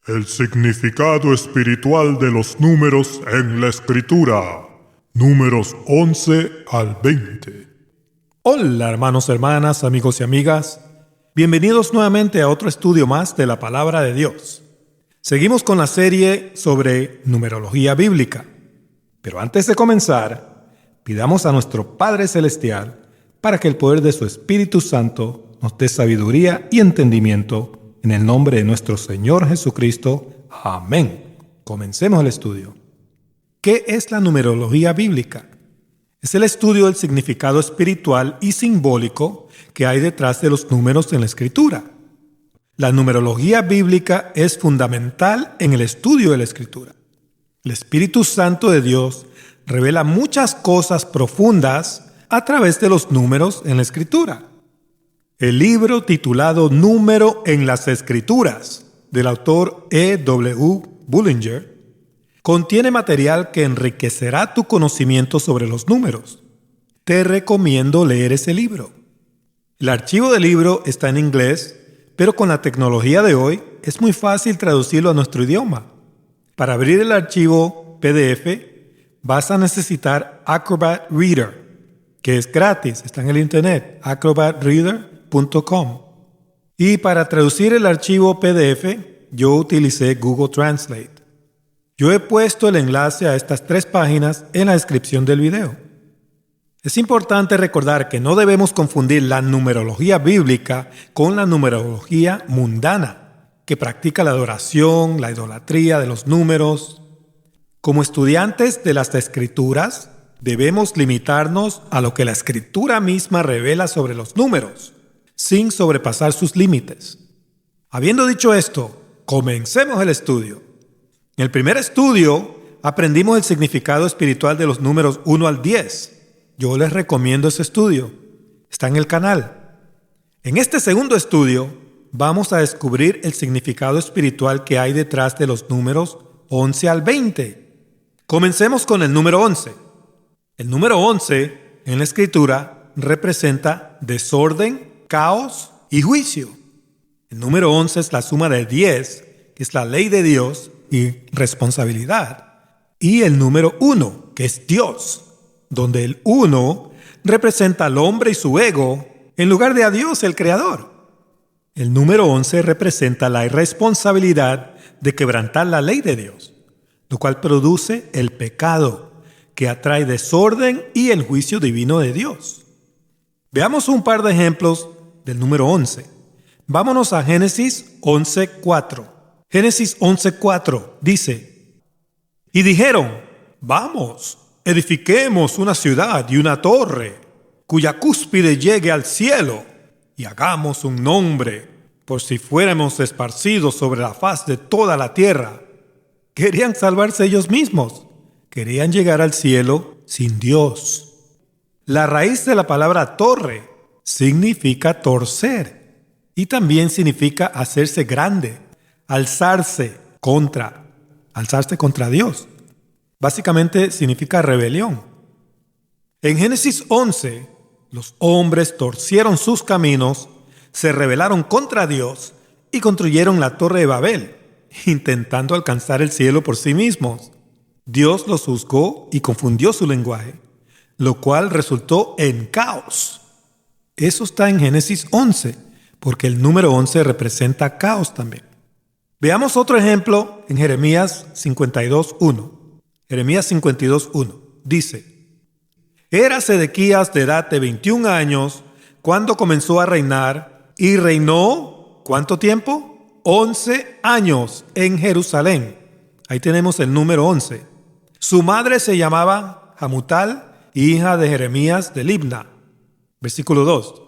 El significado espiritual de los números en la Escritura. Números 11 al 20. Hola hermanos, hermanas, amigos y amigas. Bienvenidos nuevamente a otro estudio más de la Palabra de Dios. Seguimos con la serie sobre numerología bíblica. Pero antes de comenzar, pidamos a nuestro Padre Celestial para que el poder de su Espíritu Santo nos dé sabiduría y entendimiento en el nombre de nuestro Señor Jesucristo. Amén. Comencemos el estudio. ¿Qué es la numerología bíblica? Es el estudio del significado espiritual y simbólico que hay detrás de los números en la Escritura. La numerología bíblica es fundamental en el estudio de la Escritura. El Espíritu Santo de Dios revela muchas cosas profundas a través de los números en la Escritura. El libro titulado Número en las Escrituras, del autor E.W. Bullinger, contiene material que enriquecerá tu conocimiento sobre los números. Te recomiendo leer ese libro. El archivo del libro está en inglés, pero con la tecnología de hoy es muy fácil traducirlo a nuestro idioma. Para abrir el archivo PDF, vas a necesitar Acrobat Reader, que es gratis, está en el internet, acrobatreader.com. Y para traducir el archivo PDF, yo utilicé Google Translate. Yo he puesto el enlace a estas 3 páginas en la descripción del video. Es importante recordar que no debemos confundir la numerología bíblica con la numerología mundana, que practica la adoración, la idolatría de los números. Como estudiantes de las Escrituras, debemos limitarnos a lo que la Escritura misma revela sobre los números, sin sobrepasar sus límites. Habiendo dicho esto, comencemos el estudio. En el primer estudio, aprendimos el significado espiritual de los números 1 al 10. Yo les recomiendo ese estudio. Está en el canal. En este segundo estudio, vamos a descubrir el significado espiritual que hay detrás de los números 11 al 20. Comencemos con el número 11. El número 11 en la Escritura representa desorden, caos y juicio. El número 11 es la suma de 10, que es la ley de Dios y responsabilidad. Y el número 1, que es Dios, donde el 1 representa al hombre y su ego en lugar de a Dios, el Creador. El número 11 representa la irresponsabilidad de quebrantar la ley de Dios, lo cual produce el pecado, que atrae desorden y el juicio divino de Dios. Veamos un par de ejemplos del número 11. Vámonos a Génesis 11:4. Génesis 11:4 dice: Y dijeron, vamos, edifiquemos una ciudad y una torre, cuya cúspide llegue al cielo, y hagamos un nombre, por si fuéramos esparcidos sobre la faz de toda la tierra. Querían salvarse ellos mismos. Querían llegar al cielo sin Dios. La raíz de la palabra torre significa torcer y también significa hacerse grande, alzarse contra Dios. Básicamente significa rebelión. En Génesis 11, los hombres torcieron sus caminos, se rebelaron contra Dios y construyeron la Torre de Babel, intentando alcanzar el cielo por sí mismos. Dios los juzgó y confundió su lenguaje, lo cual resultó en caos. Eso está en Génesis 11, porque el número 11 representa caos también. Veamos otro ejemplo en Jeremías 52:1. Jeremías 52:1 dice: Era Sedequías de edad de 21 años cuando comenzó a reinar, y reinó, ¿cuánto tiempo? 11 años en Jerusalén. Ahí tenemos el número 11. Su madre se llamaba Hamutal, hija de Jeremías de Libna. Versículo 2.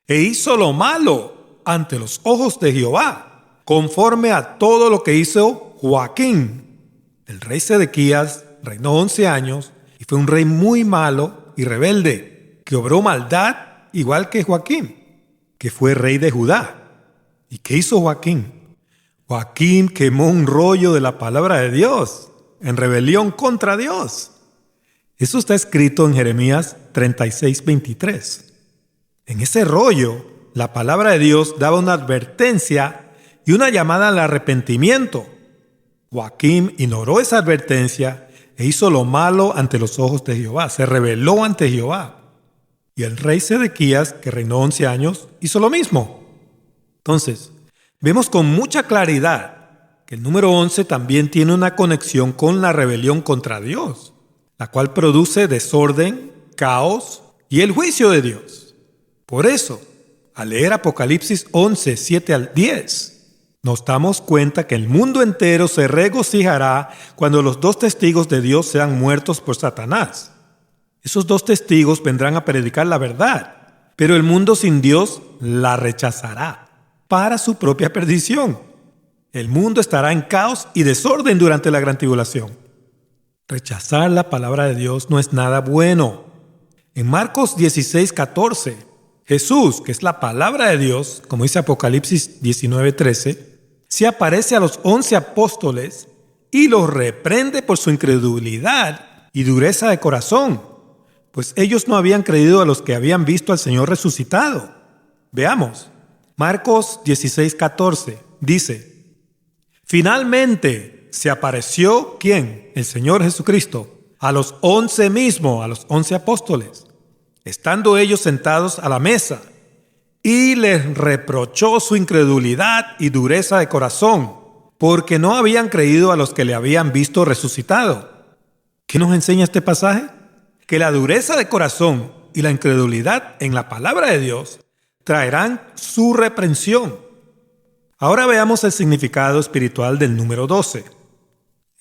E hizo lo malo ante los ojos de Jehová, conforme a todo lo que hizo Joaquín. El rey Sedequías reinó 11 años y fue un rey muy malo y rebelde, que obró maldad igual que Joaquín, que fue rey de Judá. ¿Y qué hizo Joaquín? Joaquín quemó un rollo de la palabra de Dios en rebelión contra Dios. Eso está escrito en Jeremías 36:23. En ese rollo, la palabra de Dios daba una advertencia y una llamada al arrepentimiento. Joaquín ignoró esa advertencia e hizo lo malo ante los ojos de Jehová, se rebeló ante Jehová. Y el rey Sedequías, que reinó 11 años, hizo lo mismo. Entonces, vemos con mucha claridad que el número 11 también tiene una conexión con la rebelión contra Dios, la cual produce desorden, caos y el juicio de Dios. Por eso, al leer Apocalipsis 11, 7 al 10, nos damos cuenta que el mundo entero se regocijará cuando los 2 testigos de Dios sean muertos por Satanás. Esos 2 testigos vendrán a predicar la verdad, pero el mundo sin Dios la rechazará para su propia perdición. El mundo estará en caos y desorden durante la gran tribulación. Rechazar la palabra de Dios no es nada bueno. En Marcos 16, 14, Jesús, que es la palabra de Dios, como dice Apocalipsis 19, 13, se aparece a los 11 apóstoles y los reprende por su incredulidad y dureza de corazón, pues ellos no habían creído a los que habían visto al Señor resucitado. Veamos, Marcos 16, 14, dice: finalmente se apareció, ¿quién? El Señor Jesucristo, a los 11 mismos, a los 11 apóstoles, estando ellos sentados a la mesa, y les reprochó su incredulidad y dureza de corazón, porque no habían creído a los que le habían visto resucitado. ¿Qué nos enseña este pasaje? Que la dureza de corazón y la incredulidad en la palabra de Dios traerán su reprensión. Ahora veamos el significado espiritual del número 12.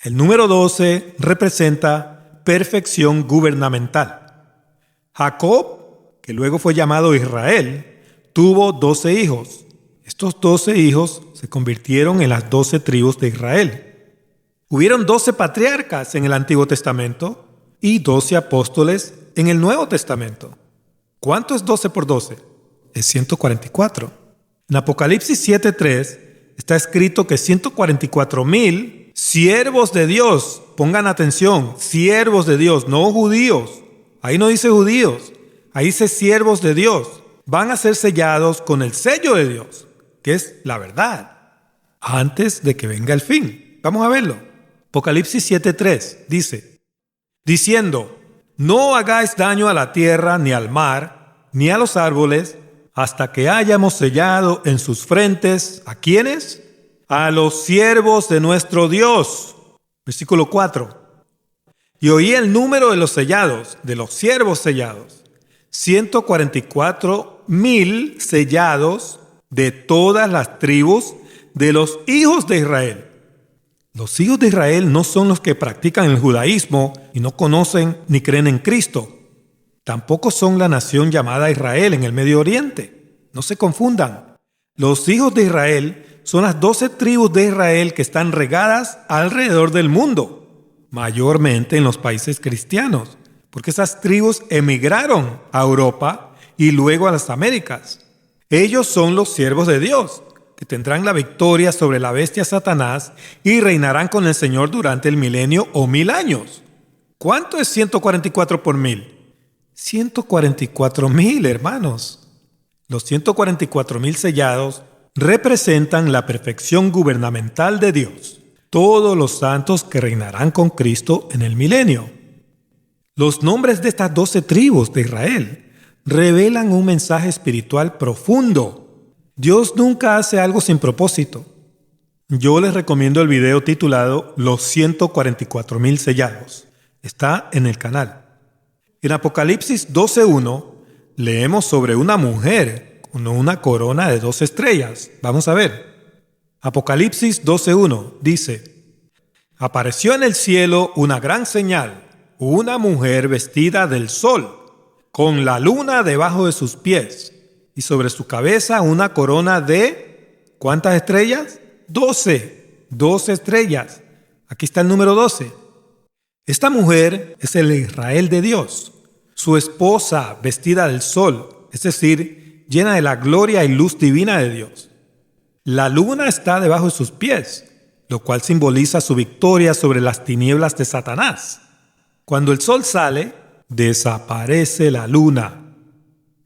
El número 12 representa perfección gubernamental. Jacob, que luego fue llamado Israel, tuvo 12 hijos. Estos 12 hijos se convirtieron en las 12 tribus de Israel. Hubieron 12 patriarcas en el Antiguo Testamento y 12 apóstoles en el Nuevo Testamento. ¿Cuánto es 12 por 12? Es 144. En Apocalipsis 7:3 está escrito que 144,000 siervos de Dios, pongan atención, siervos de Dios, no judíos. Ahí no dice judíos, ahí dice siervos de Dios. Van a ser sellados con el sello de Dios, que es la verdad, antes de que venga el fin. Vamos a verlo. Apocalipsis 7:3 dice: diciendo, no hagáis daño a la tierra, ni al mar, ni a los árboles, hasta que hayamos sellado en sus frentes, ¿a quiénes? A los siervos de nuestro Dios. Versículo 4. Y oí el número de los sellados, de los siervos sellados, 144,000 sellados de todas las tribus de los hijos de Israel. Los hijos de Israel no son los que practican el judaísmo y no conocen ni creen en Cristo. Tampoco son la nación llamada Israel en el Medio Oriente. No se confundan. Los hijos de Israel son las 12 tribus de Israel que están regadas alrededor del mundo, mayormente en los países cristianos, porque esas tribus emigraron a Europa y luego a las Américas. Ellos son los siervos de Dios, que tendrán la victoria sobre la bestia Satanás y reinarán con el Señor durante el milenio o 1000 años. ¿Cuánto es 144 por 1000? 144,000, hermanos. Los 144,000 sellados representan la perfección gubernamental de Dios, todos los santos que reinarán con Cristo en el milenio. Los nombres de estas 12 tribus de Israel revelan un mensaje espiritual profundo. Dios nunca hace algo sin propósito. Yo les recomiendo el video titulado Los 144,000 sellados. Está en el canal. En Apocalipsis 12:1 leemos sobre una mujer con una corona de 2 estrellas. Vamos a ver. Apocalipsis 12:1 dice: apareció en el cielo una gran señal, una mujer vestida del sol, con la luna debajo de sus pies, y sobre su cabeza una corona de... ¿cuántas estrellas? 12. 12 estrellas. Aquí está el número 12. Esta mujer es el Israel de Dios, su esposa vestida del sol, es decir, llena de la gloria y luz divina de Dios. La luna está debajo de sus pies, lo cual simboliza su victoria sobre las tinieblas de Satanás. Cuando el sol sale, desaparece la luna.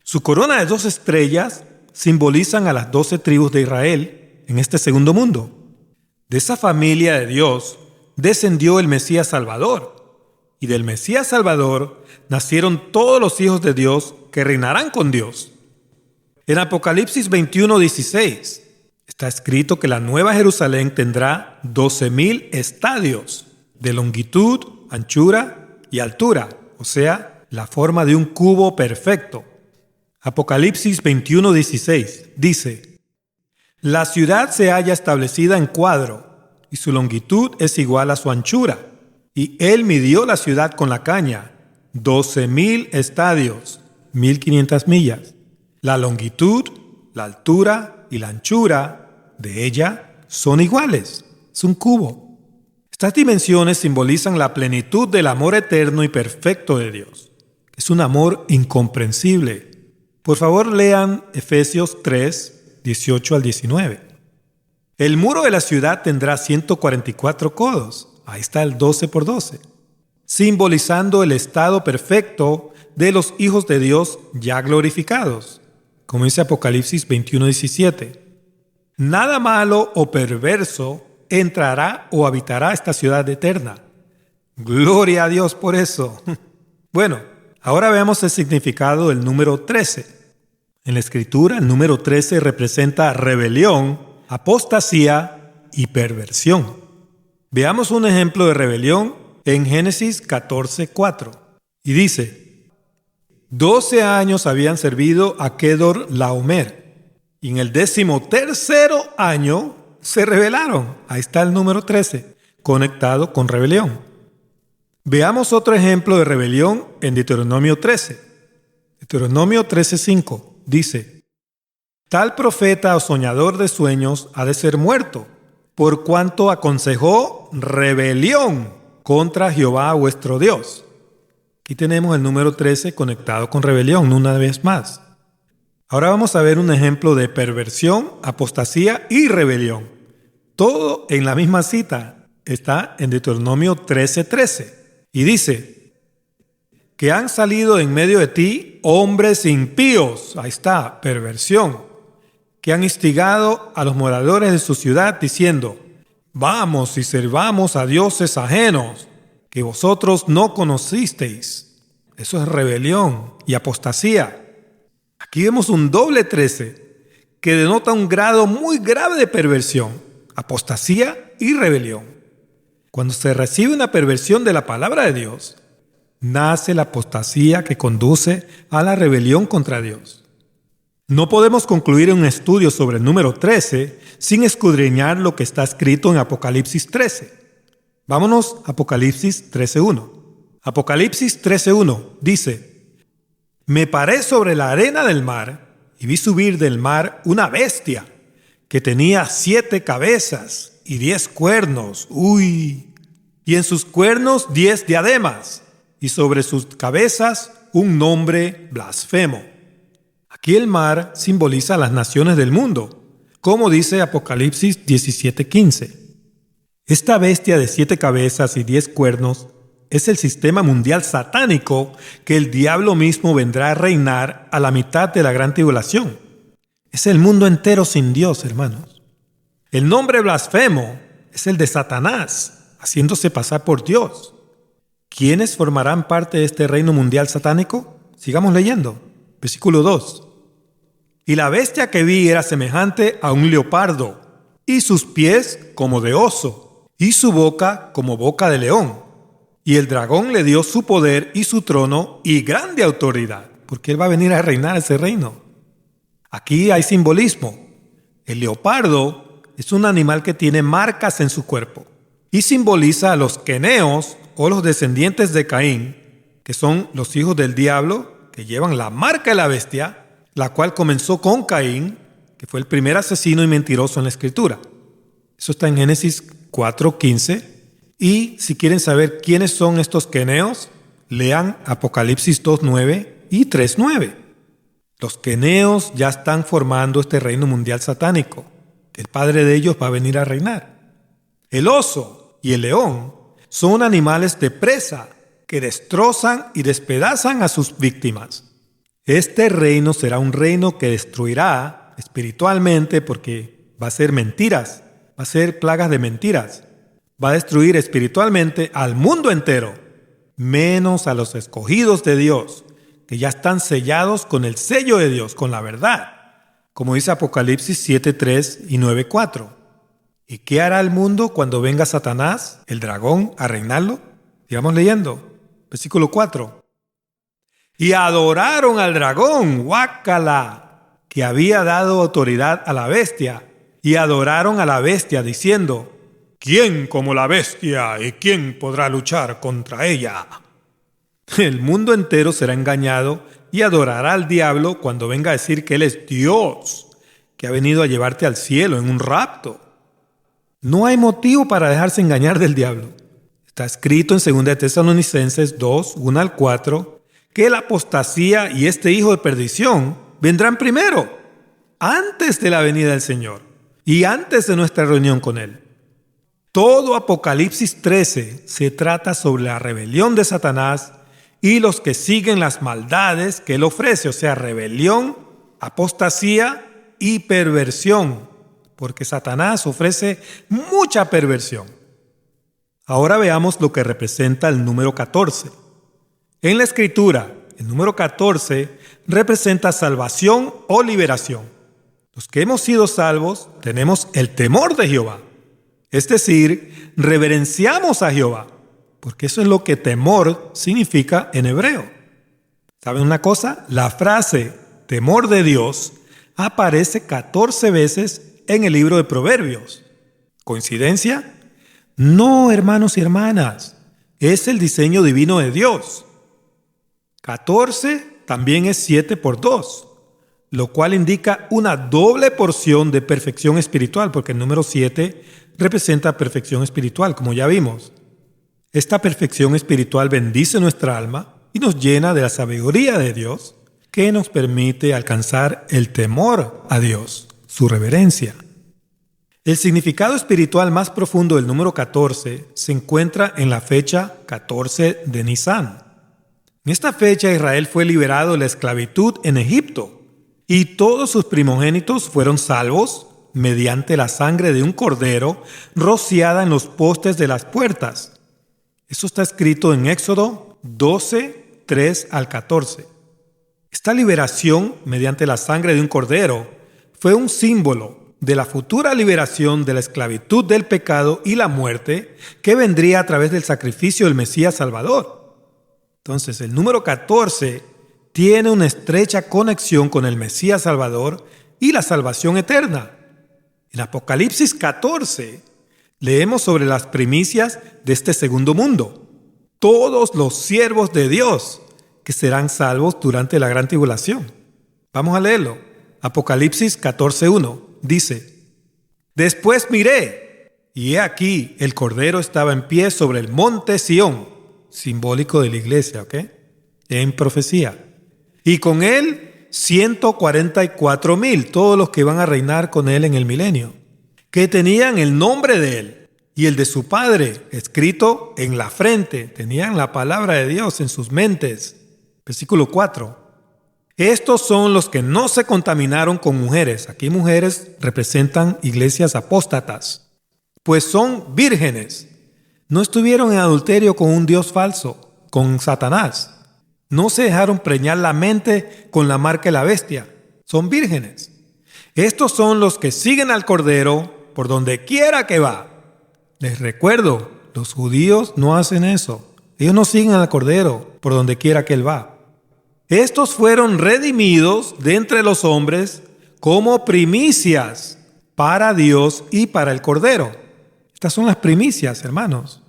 Su corona de 2 estrellas simbolizan a las 12 tribus de Israel en este segundo mundo. De esa familia de Dios descendió el Mesías Salvador, y del Mesías Salvador nacieron todos los hijos de Dios que reinarán con Dios. En Apocalipsis 21:16 está escrito que la Nueva Jerusalén tendrá 12,000 estadios de longitud, anchura y altura, o sea, la forma de un cubo perfecto. Apocalipsis 21:16 dice: la ciudad se halla establecida en cuadro, y su longitud es igual a su anchura. Y él midió la ciudad con la caña, 12,000 estadios, 1,500 millas. La longitud, la altura y la anchura de ella son iguales. Es un cubo. Estas dimensiones simbolizan la plenitud del amor eterno y perfecto de Dios. Es un amor incomprensible. Por favor, lean Efesios 3, 18 al 19. El muro de la ciudad tendrá 144 codos. Ahí está el 12 por 12. Simbolizando el estado perfecto de los hijos de Dios ya glorificados. Como dice Apocalipsis 21:17. Nada malo o perverso entrará o habitará esta ciudad eterna. Gloria a Dios por eso. Bueno, ahora veamos el significado del número 13. En la Escritura, el número 13 representa rebelión, apostasía y perversión. Veamos un ejemplo de rebelión en Génesis 14:4. Y dice: 12 años habían servido a Kedor Laomer, y en el 13º año se rebelaron. Ahí está el número 13, conectado con rebelión. Veamos otro ejemplo de rebelión en Deuteronomio 13. Deuteronomio 13:5 dice: tal profeta o soñador de sueños ha de ser muerto, por cuanto aconsejó rebelión contra Jehová vuestro Dios. Aquí tenemos el número 13 conectado con rebelión una vez más. Ahora vamos a ver un ejemplo de perversión, apostasía y rebelión. Todo en la misma cita. Está en Deuteronomio 13:13. Y dice: que han salido en medio de ti hombres impíos. Ahí está, perversión. Que han instigado a los moradores de su ciudad diciendo: vamos y sirvamos a dioses ajenos que vosotros no conocisteis. Eso es rebelión y apostasía. Aquí vemos un doble 13 que denota un grado muy grave de perversión, apostasía y rebelión. Cuando se recibe una perversión de la palabra de Dios, nace la apostasía que conduce a la rebelión contra Dios. No podemos concluir un estudio sobre el número 13 sin escudriñar lo que está escrito en Apocalipsis 13. Vámonos a Apocalipsis 13:1. Apocalipsis 13:1 dice: me paré sobre la arena del mar y vi subir del mar una bestia que tenía 7 cabezas y 10 cuernos. ¡Uy! Y en sus cuernos 10 diademas, y sobre sus cabezas un nombre blasfemo. Aquí el mar simboliza a las naciones del mundo, como dice Apocalipsis 17:15. Esta bestia de 7 cabezas y 10 cuernos es el sistema mundial satánico que el diablo mismo vendrá a reinar a la mitad de la gran tribulación. Es el mundo entero sin Dios, hermanos. El nombre blasfemo es el de Satanás, haciéndose pasar por Dios. ¿Quiénes formarán parte de este reino mundial satánico? Sigamos leyendo. Versículo 2. Y la bestia que vi era semejante a un leopardo, y sus pies como de oso, y su boca como boca de león. Y el dragón le dio su poder y su trono y grande autoridad, porque él va a venir a reinar ese reino. Aquí hay simbolismo. El leopardo es un animal que tiene marcas en su cuerpo y simboliza a los queneos o los descendientes de Caín, que son los hijos del diablo, que llevan la marca de la bestia, la cual comenzó con Caín, que fue el primer asesino y mentiroso en la Escritura. Eso está en Génesis 4:15. Y si quieren saber quiénes son estos queneos, lean Apocalipsis 2:9 y 3:9. Los queneos ya están formando este reino mundial satánico. El padre de ellos va a venir a reinar. El oso y el león son animales de presa que destrozan y despedazan a sus víctimas. Este reino será un reino que destruirá espiritualmente porque va a ser mentiras, va a ser plagas de mentiras. Va a destruir espiritualmente al mundo entero, menos a los escogidos de Dios, que ya están sellados con el sello de Dios, con la verdad, como dice Apocalipsis 7:3 y 9:4. ¿Y qué hará el mundo cuando venga Satanás, el dragón, a reinarlo? Sigamos leyendo, versículo 4. Y adoraron al dragón, guácala, que había dado autoridad a la bestia, y adoraron a la bestia diciendo: ¿quién como la bestia y quién podrá luchar contra ella? El mundo entero será engañado y adorará al diablo cuando venga a decir que él es Dios, que ha venido a llevarte al cielo en un rapto. No hay motivo para dejarse engañar del diablo. Está escrito en 2 Tesalonicenses 2, 1-4, que la apostasía y este hijo de perdición vendrán primero, antes de la venida del Señor y antes de nuestra reunión con Él. Todo Apocalipsis 13 se trata sobre la rebelión de Satanás y los que siguen las maldades que él ofrece, o sea, rebelión, apostasía y perversión, porque Satanás ofrece mucha perversión. Ahora veamos lo que representa el número 14. En la Escritura, el número 14 representa salvación o liberación. Los que hemos sido salvos tenemos el temor de Jehová. Es decir, reverenciamos a Jehová, porque eso es lo que temor significa en hebreo. ¿Saben una cosa? La frase temor de Dios aparece 14 veces en el libro de Proverbios. ¿Coincidencia? No, hermanos y hermanas, es el diseño divino de Dios. 14 también es 7 por 2, lo cual indica una doble porción de perfección espiritual, porque el número 7 representa perfección espiritual, como ya vimos. Esta perfección espiritual bendice nuestra alma y nos llena de la sabiduría de Dios, que nos permite alcanzar el temor a Dios, su reverencia. El significado espiritual más profundo del número 14 se encuentra en la fecha 14 de Nisán. En esta fecha Israel fue liberado de la esclavitud en Egipto y todos sus primogénitos fueron salvos mediante la sangre de un cordero rociada en los postes de las puertas. Eso está escrito en Éxodo 12, 3-14. Esta liberación mediante la sangre de un cordero fue un símbolo de la futura liberación de la esclavitud del pecado y la muerte que vendría a través del sacrificio del Mesías Salvador. Entonces, el número 14 tiene una estrecha conexión con el Mesías Salvador y la salvación eterna. En Apocalipsis 14 leemos sobre las primicias de este segundo mundo. Todos los siervos de Dios que serán salvos durante la gran tribulación. Vamos a leerlo. Apocalipsis 14:1 dice: Después miré, y he aquí el Cordero estaba en pie sobre el monte Sión, simbólico de la iglesia, ¿ok? En profecía. Y con él 144,000, todos los que van a reinar con él en el milenio, que tenían el nombre de él y el de su Padre escrito en la frente, tenían la palabra de Dios en sus mentes. Versículo 4. Estos son los que no se contaminaron con mujeres. Aquí mujeres representan iglesias apóstatas, pues son vírgenes. No estuvieron en adulterio con un Dios falso, con Satanás. No se dejaron preñar la mente con la marca de la bestia. Son vírgenes. Estos son los que siguen al Cordero por donde quiera que va. Les recuerdo, los judíos no hacen eso. Ellos no siguen al Cordero por donde quiera que él va. Estos fueron redimidos de entre los hombres como primicias para Dios y para el Cordero. Estas son las primicias, hermanos.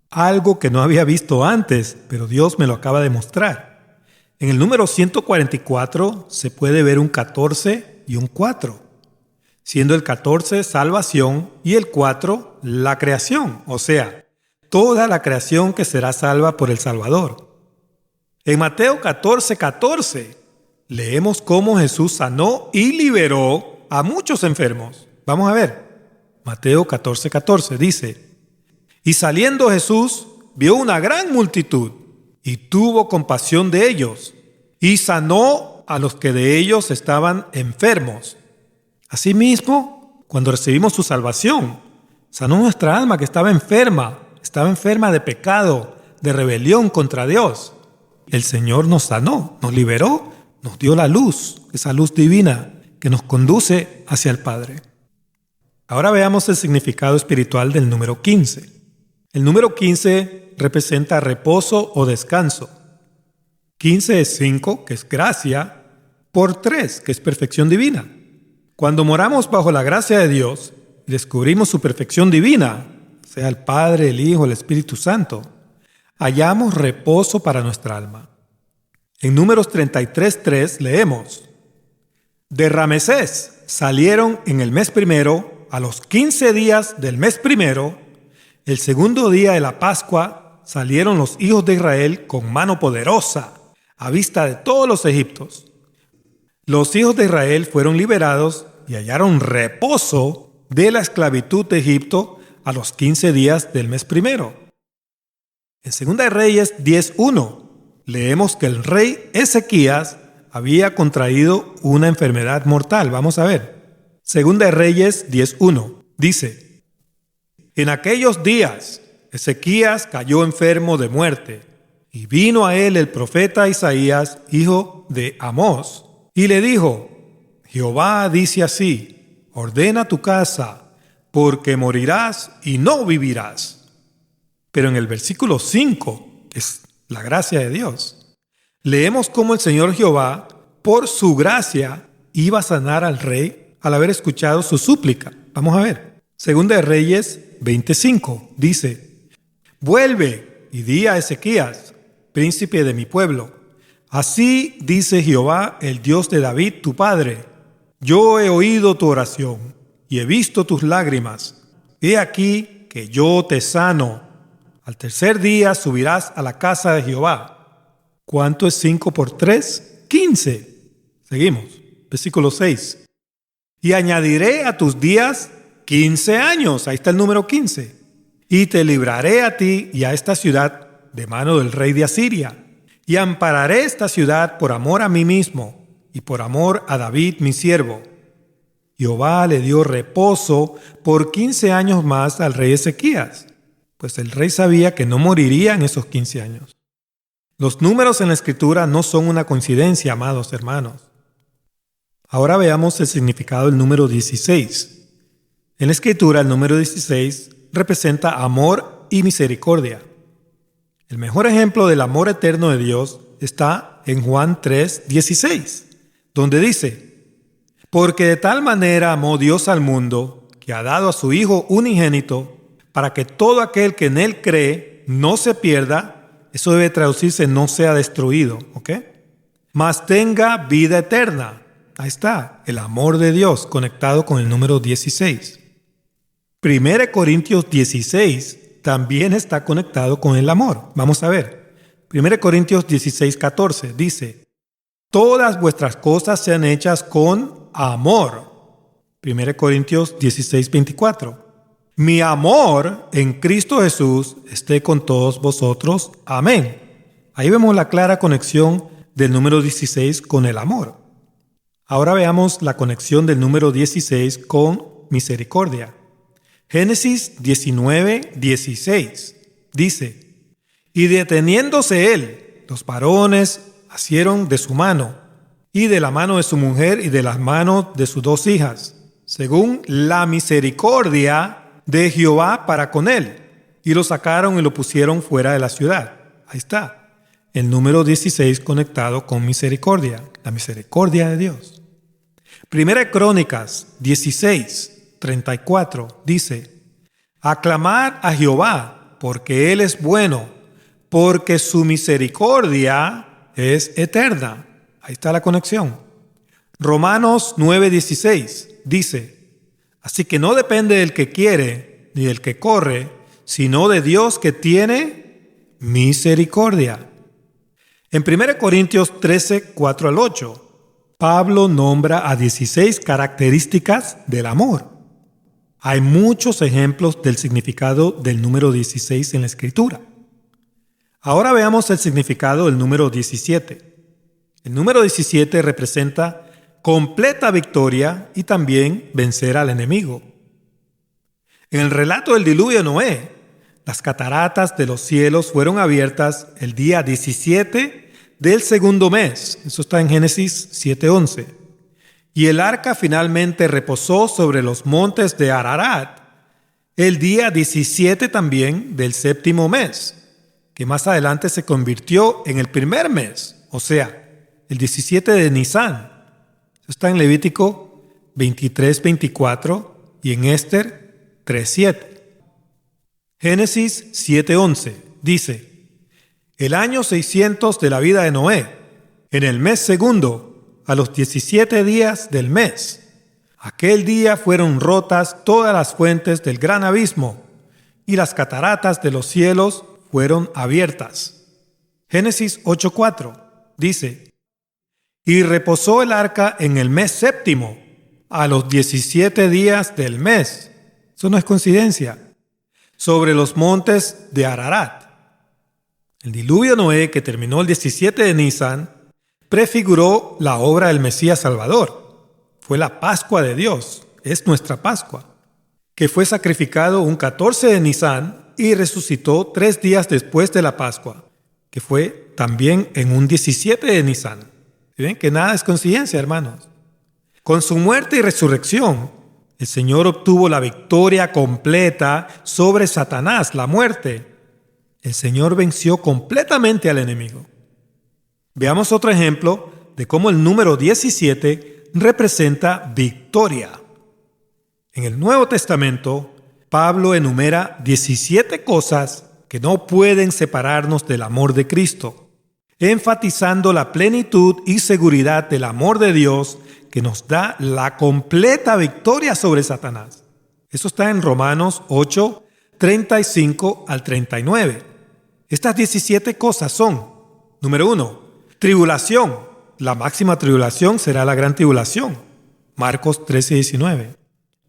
Algo que no había visto antes, pero Dios me lo acaba de mostrar. En el número 144 se puede ver un 14 y un 4, siendo el 14 salvación y el 4 la creación, o sea, toda la creación que será salva por el Salvador. En Mateo 14:14 leemos cómo Jesús sanó y liberó a muchos enfermos. Vamos a ver. Mateo 14:14 dice: Y saliendo Jesús, vio una gran multitud, y tuvo compasión de ellos, y sanó a los que de ellos estaban enfermos. Asimismo, cuando recibimos su salvación. Sanó nuestra alma que estaba enferma de pecado, de rebelión contra Dios. El Señor nos sanó, nos liberó, nos dio la luz, esa luz divina que nos conduce hacia el Padre. Ahora veamos el significado espiritual del número 15. El número 15 representa reposo o descanso. 15 es 5, que es gracia, por 3, que es perfección divina. Cuando moramos bajo la gracia de Dios y descubrimos su perfección divina, sea el Padre, el Hijo, el Espíritu Santo, hallamos reposo para nuestra alma. En Números 33:3 leemos: De Ramesés salieron en el mes primero, a los 15 días del mes primero, el segundo día de la Pascua, salieron los hijos de Israel con mano poderosa, a vista de todos los egipcios. Los hijos de Israel fueron liberados y hallaron reposo de la esclavitud de Egipto a los 15 días del mes primero. En 2 de Reyes 10:1 leemos que el rey Ezequías había contraído una enfermedad mortal. Vamos a ver. 2 de Reyes 10:1 dice: En aquellos días Ezequías cayó enfermo de muerte, y vino a él el profeta Isaías, hijo de Amós, y le dijo: Jehová dice así: ordena tu casa, porque morirás y no vivirás. Pero en el versículo 5, que es la gracia de Dios, leemos cómo el Señor Jehová, por su gracia, iba a sanar al rey al haber escuchado su súplica. Vamos a ver. 2 de Reyes 25 dice: Vuelve y di a Ezequías, príncipe de mi pueblo: Así dice Jehová, el Dios de David, tu padre: Yo he oído tu oración y he visto tus lágrimas. He aquí que yo te sano. Al tercer día subirás a la casa de Jehová. ¿Cuánto es 5 por 3? 15. Seguimos. Versículo 6. Y añadiré a tus días 15 años. Ahí está el número 15. Y te libraré a ti y a esta ciudad de mano del rey de Asiria. Y ampararé esta ciudad por amor a mí mismo y por amor a David mi siervo. Jehová le dio reposo por 15 años más al rey Ezequías, pues el rey sabía que no moriría en esos 15 años. Los números en la Escritura no son una coincidencia, amados hermanos. Ahora veamos el significado del número 16. En la Escritura, el número 16 representa amor y misericordia. El mejor ejemplo del amor eterno de Dios está en Juan 3:16, donde dice: Porque de tal manera amó Dios al mundo, que ha dado a su Hijo unigénito, para que todo aquel que en Él cree no se pierda. Eso debe traducirse: no sea destruido, ¿ok? Mas tenga vida eterna. Ahí está, el amor de Dios conectado con el número 16. 1 Corintios 16 también está conectado con el amor. Vamos a ver. 1 Corintios 16:14 dice: Todas vuestras cosas sean hechas con amor. 1 Corintios 16:24. Mi amor en Cristo Jesús esté con todos vosotros. Amén. Ahí vemos la clara conexión del número 16 con el amor. Ahora veamos la conexión del número 16 con misericordia. Génesis 19:16 dice: Y deteniéndose él, los varones asieron de su mano, y de la mano de su mujer, y de las manos de sus 2 hijas, según la misericordia de Jehová para con él, y lo sacaron y lo pusieron fuera de la ciudad. Ahí está, el número 16 conectado con misericordia, la misericordia de Dios. 1 Crónicas 16:34 dice: Aclamad a Jehová, porque Él es bueno, porque su misericordia es eterna. Ahí está la conexión. Romanos 9:16 dice: Así que no depende del que quiere ni del que corre, sino de Dios que tiene misericordia. En 1 Corintios 13:4-8, Pablo nombra a 16 características del amor. Hay muchos ejemplos del significado del número 16 en la Escritura. Ahora veamos el significado del número 17. El número 17 representa completa victoria y también vencer al enemigo. En el relato del diluvio de Noé, las cataratas de los cielos fueron abiertas el día 17 del segundo mes. Eso está en Génesis 7:11. Y el arca finalmente reposó sobre los montes de Ararat el día 17 también del séptimo mes, que más adelante se convirtió en el primer mes, o sea, el 17 de Nisán. Eso está en Levítico 23:24 y en Ester 3:7. Génesis 7:11 dice: el año 600 de la vida de Noé, en el mes segundo, a los 17 días del mes, aquel día fueron rotas todas las fuentes del gran abismo, y las cataratas de los cielos fueron abiertas. Génesis 8:4 dice: y reposó el arca en el mes séptimo, a los 17 días del mes. Eso no es coincidencia. Sobre los montes de Ararat. El diluvio de Noé, que terminó el 17 de Nisán, prefiguró la obra del Mesías Salvador. Fue la Pascua de Dios, es nuestra Pascua, que fue sacrificado un 14 de Nisán y resucitó 3 días después de la Pascua, que fue también en un 17 de Nisán. ¿Ven que nada es coincidencia, hermanos? Con su muerte y resurrección, el Señor obtuvo la victoria completa sobre Satanás, la muerte. El Señor venció completamente al enemigo. Veamos otro ejemplo de cómo el número 17 representa victoria. En el Nuevo Testamento, Pablo enumera 17 cosas que no pueden separarnos del amor de Cristo, enfatizando la plenitud y seguridad del amor de Dios que nos da la completa victoria sobre Satanás. Eso está en Romanos 8, 35 al 39. Estas 17 cosas son: número 1, tribulación. La máxima tribulación será la gran tribulación. Marcos 13:19.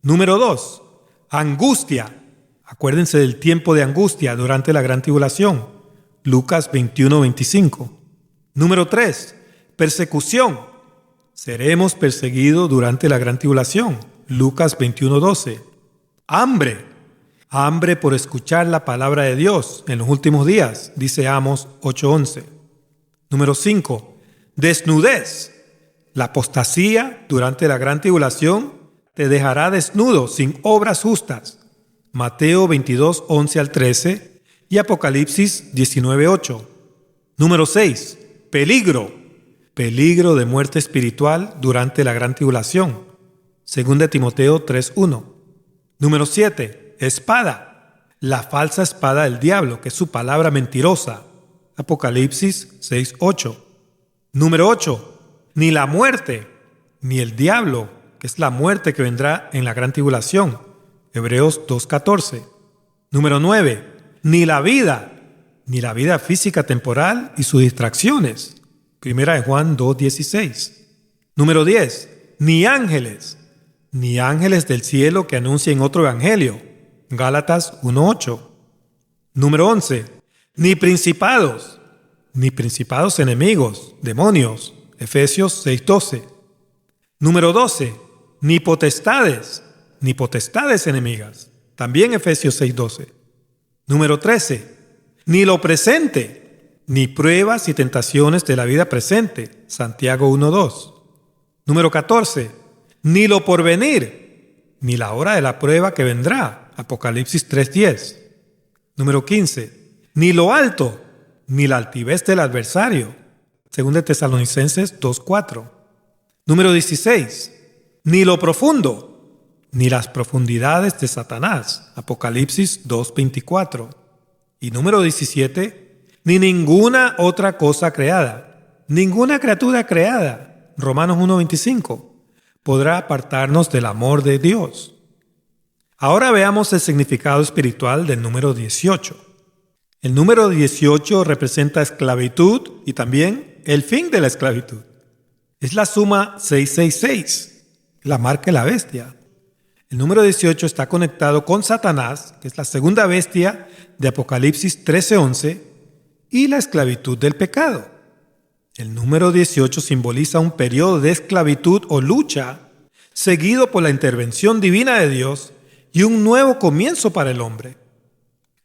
Número 2, angustia. Acuérdense del tiempo de angustia durante la gran tribulación. Lucas 21:25. Número 3, persecución. Seremos perseguidos durante la gran tribulación. Lucas 21:12. Hambre. Hambre por escuchar la palabra de Dios en los últimos días, dice Amos 8:11. Número 5, desnudez. La apostasía durante la gran tribulación te dejará desnudo, sin obras justas. Mateo 22:11 al 13 y Apocalipsis 19:8. Número 6, peligro. Peligro de muerte espiritual durante la gran tribulación. 2 Timoteo 3:1. Número 7, espada. La falsa espada del diablo, que es su palabra mentirosa. Apocalipsis 6:8. Número 8, ni la muerte, ni el diablo, que es la muerte que vendrá en la gran tribulación. Hebreos 2:14. Número 9, ni la vida física temporal y sus distracciones. Primera de Juan 2:16. Número 10, ni ángeles del cielo que anuncien otro evangelio. Gálatas 1:8. Número 11, ni principados enemigos, demonios. Efesios 6:12. Número 12, ni potestades enemigas. También Efesios 6:12. Número 13, ni lo presente, ni pruebas y tentaciones de la vida presente. Santiago 1:2. Número 14, ni lo porvenir, ni la hora de la prueba que vendrá. Apocalipsis 3:10. Número 15, ni lo alto, ni la altivez del adversario. 2 Tesalonicenses 2:4. Número 16, ni lo profundo, ni las profundidades de Satanás. Apocalipsis 2:24. Y número 17, ni ninguna otra cosa creada, ninguna criatura creada. Romanos 1:25. Podrá apartarnos del amor de Dios. Ahora veamos el significado espiritual del número 18. El número 18 representa esclavitud y también el fin de la esclavitud. Es la suma 666, la marca de la bestia. El número 18 está conectado con Satanás, que es la segunda bestia de Apocalipsis 13:11, y la esclavitud del pecado. El número 18 simboliza un periodo de esclavitud o lucha, seguido por la intervención divina de Dios y un nuevo comienzo para el hombre.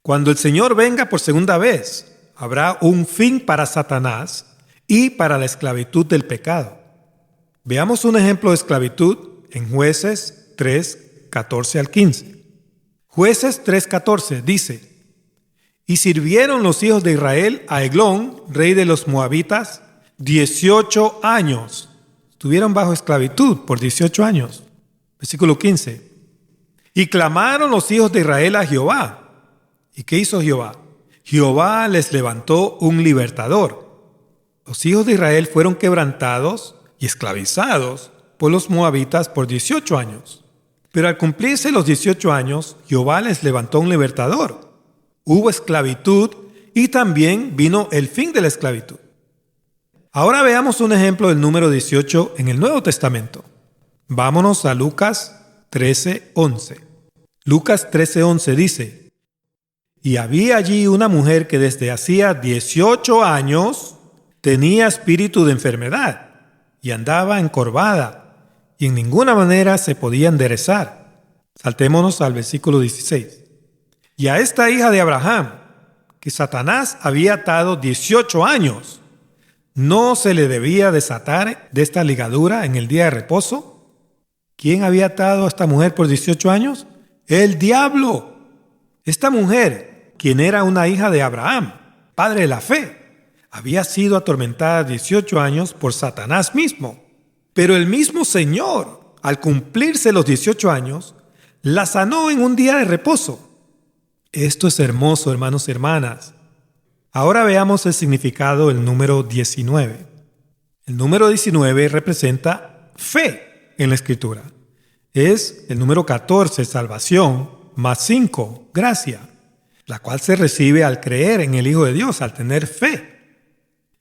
Cuando el Señor venga por segunda vez, habrá un fin para Satanás y para la esclavitud del pecado. Veamos un ejemplo de esclavitud en Jueces 3, 14 al 15. Jueces 3:14 dice: Y sirvieron los hijos de Israel a Eglón, rey de los moabitas, 18 años. Estuvieron bajo esclavitud por 18 años. Versículo 15. Y clamaron los hijos de Israel a Jehová. ¿Y qué hizo Jehová? Jehová les levantó un libertador. Los hijos de Israel fueron quebrantados y esclavizados por los moabitas por 18 años. Pero al cumplirse los 18 años, Jehová les levantó un libertador. Hubo esclavitud y también vino el fin de la esclavitud. Ahora veamos un ejemplo del número 18 en el Nuevo Testamento. Vámonos a Lucas 13:11. Lucas 13:11 dice: Y había allí una mujer que desde hacía 18 años tenía espíritu de enfermedad y andaba encorvada y en ninguna manera se podía enderezar. Saltémonos al versículo 16. Y a esta hija de Abraham, que Satanás había atado 18 años, ¿no se le debía desatar de esta ligadura en el día de reposo? ¿Quién había atado a esta mujer por 18 años? ¡El diablo! Esta mujer, quien era una hija de Abraham, padre de la fe, había sido atormentada 18 años por Satanás mismo. Pero el mismo Señor, al cumplirse los 18 años, la sanó en un día de reposo. Esto es hermoso, hermanos y hermanas. Ahora veamos el significado del número 19. El número 19 representa fe en la Escritura. Es el número 14, salvación, más 5, gracia, la cual se recibe al creer en el Hijo de Dios, al tener fe.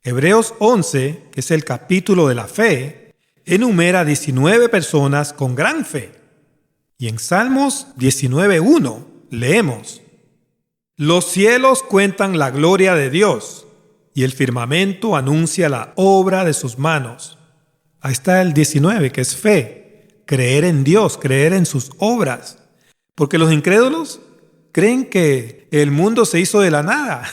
Hebreos 11, que es el capítulo de la fe, enumera 19 personas con gran fe. Y en Salmos 19:1 leemos: Los cielos cuentan la gloria de Dios, y el firmamento anuncia la obra de sus manos. Ahí está el 19, que es fe, creer en Dios, creer en sus obras. Porque los incrédulos creen que el mundo se hizo de la nada.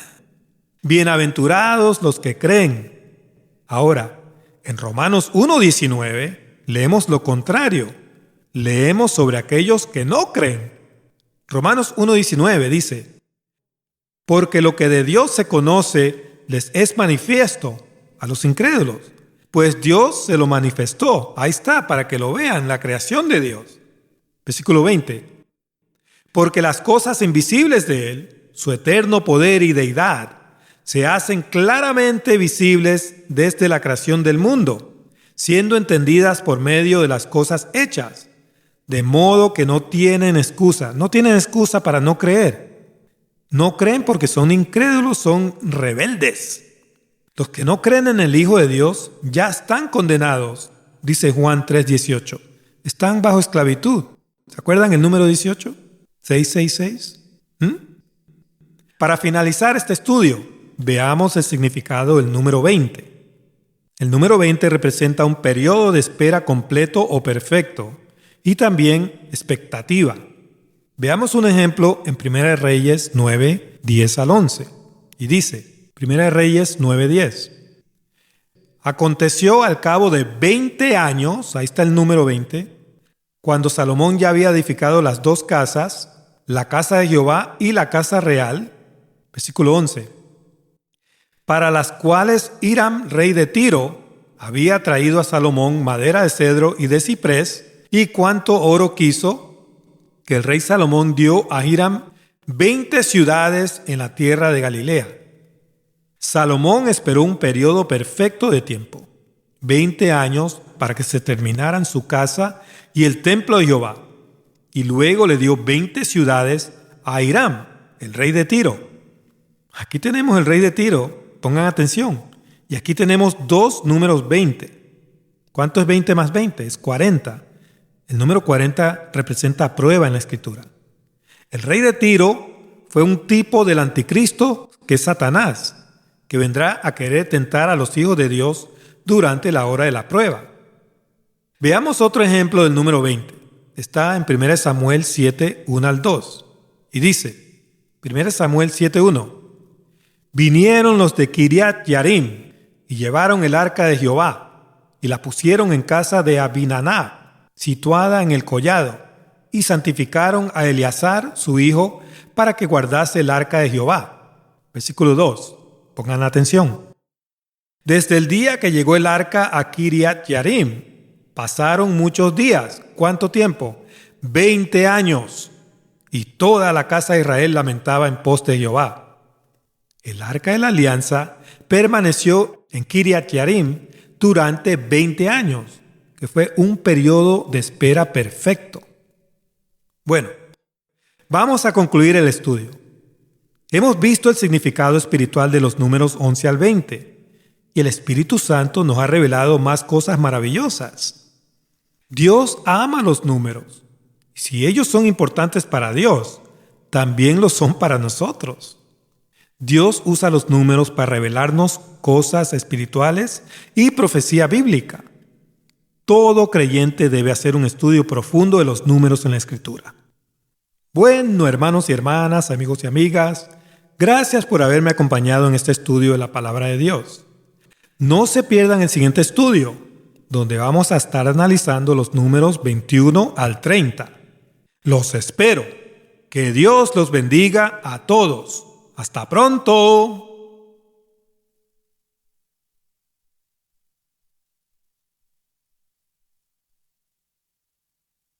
Bienaventurados los que creen. Ahora, en Romanos 1:19 leemos lo contrario. Leemos sobre aquellos que no creen. Romanos 1:19 dice: Porque lo que de Dios se conoce les es manifiesto a los incrédulos, pues Dios se lo manifestó. Ahí está, para que lo vean, la creación de Dios. Versículo 20. Porque las cosas invisibles de Él, su eterno poder y deidad, se hacen claramente visibles desde la creación del mundo, siendo entendidas por medio de las cosas hechas, de modo que no tienen excusa. No tienen excusa para no creer. No creen porque son incrédulos, son rebeldes. Los que no creen en el Hijo de Dios ya están condenados, dice Juan 3:18. Están bajo esclavitud. ¿Se acuerdan el número 18? 666. Para finalizar este estudio, veamos el significado del número 20. El número 20 representa un periodo de espera completo o perfecto y también expectativa. Veamos un ejemplo en 1 Reyes 9, 10 al 11. Y dice, 1 Reyes 9, 10. Aconteció al cabo de 20 años, ahí está el número 20, cuando Salomón ya había edificado las dos casas, la casa de Jehová y la casa real, versículo 11, para las cuales Hiram, rey de Tiro, había traído a Salomón madera de cedro y de ciprés, y cuanto oro quiso, que el rey Salomón dio a Hiram 20 ciudades en la tierra de Galilea. Salomón esperó un periodo perfecto de tiempo, 20 años, para que se terminaran su casa y el templo de Jehová, y luego le dio 20 ciudades a Hiram, el rey de Tiro. Aquí tenemos el rey de Tiro, pongan atención, y aquí tenemos dos números 20. ¿Cuánto es 20 más 20? Es 40. El número 40 representa prueba en la Escritura. El rey de Tiro fue un tipo del anticristo que es Satanás. que vendrá a querer tentar a los hijos de Dios durante la hora de la prueba. Veamos otro ejemplo del número 20. Está en 1 Samuel 7, 1 al 2. Y dice, 1 Samuel 7, 1. Vinieron los de Kiriat Yarim y llevaron el arca de Jehová y la pusieron en casa de Abinaná, situada en el collado, y santificaron a Eleazar, su hijo, para que guardase el arca de Jehová. Versículo 2. Pongan atención. Desde el día que llegó el arca a Kiriat Yarim, pasaron muchos días. ¿Cuánto tiempo? 20 años. Y toda la casa de Israel lamentaba en pos de Jehová. El arca de la alianza permaneció en Kiriat Yarim durante 20 años, que fue un periodo de espera perfecto. Bueno, vamos a concluir el estudio. Hemos visto el significado espiritual de los números 11 al 20, y el Espíritu Santo nos ha revelado más cosas maravillosas. Dios ama los números. Si ellos son importantes para Dios, también lo son para nosotros. Dios usa los números para revelarnos cosas espirituales y profecía bíblica. Todo creyente debe hacer un estudio profundo de los números en la Escritura. Bueno, hermanos y hermanas, amigos y amigas, gracias por haberme acompañado en este estudio de la Palabra de Dios. No se pierdan el siguiente estudio, donde vamos a estar analizando los números 21 al 30. Los espero. Que Dios los bendiga a todos. ¡Hasta pronto!